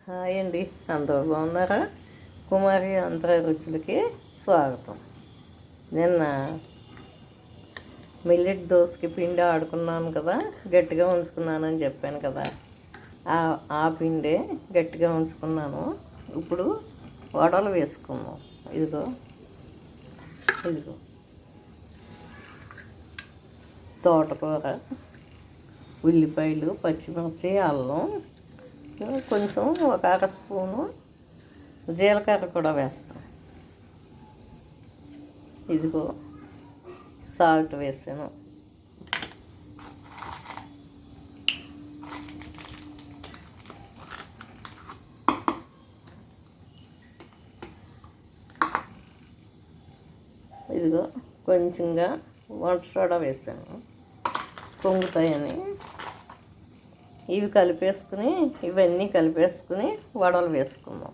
Hi అండి, అందరూ బాగున్నారా? కుమారి ఆంధ్ర రుచులకి స్వాగతం. నిన్న మిల్లెట్ దోసకి పిండి ఆడుకున్నాను కదా, గట్టిగా ఉంచుకున్నానని చెప్పాను కదా. ఆ పిండే గట్టిగా ఉంచుకున్నాను. ఇప్పుడు వడలు వేసుకున్నాం. ఇదిగో ఇదిగో తోటకూర, ఉల్లిపాయలు, పచ్చిమిర్చి, అల్లం, కొంచెం ఒక అర స్పూను జీలకర్ర కూడా వేస్తాం. ఇదిగో సాల్ట్ వేసాను. ఇదిగో కొంచెంగా వంట సోడా వేసాను, పొంగుతాయని. ఇవన్నీ కలిపేసుకుని వడలు వేసుకుందాం.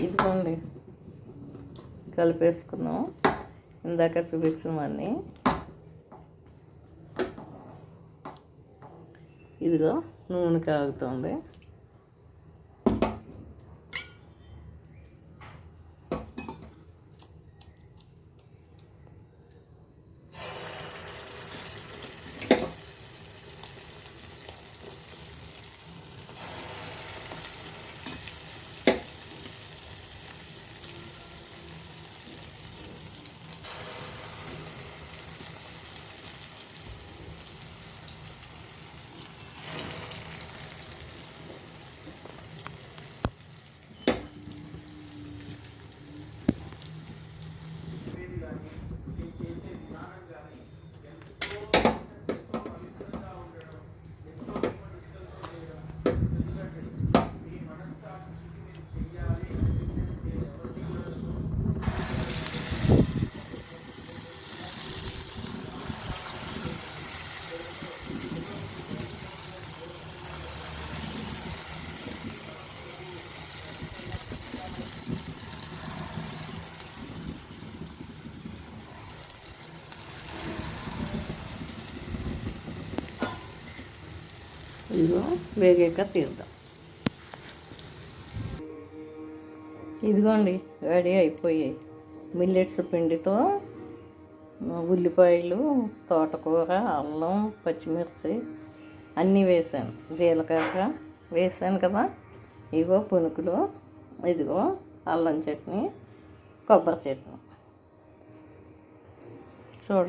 ఇదిగోండి కలిపేసుకుందాం. ఇందాక చూపించినవన్నీ. ఇదిగో నూనె కాగుతుంది. ఇదిగో వేగాక తీద్దాం. ఇదిగోండి రెడీ అయిపోయాయి. మిల్లెట్స్ పిండితో ఉల్లిపాయలు, తోటకూర, అల్లం, పచ్చిమిర్చి అన్నీ వేసాను. జీలకర్ర వేసాను కదా. ఇదిగో పునుకులు, ఇదిగో అల్లం చట్నీ, కొబ్బరి చట్నీ. చూడ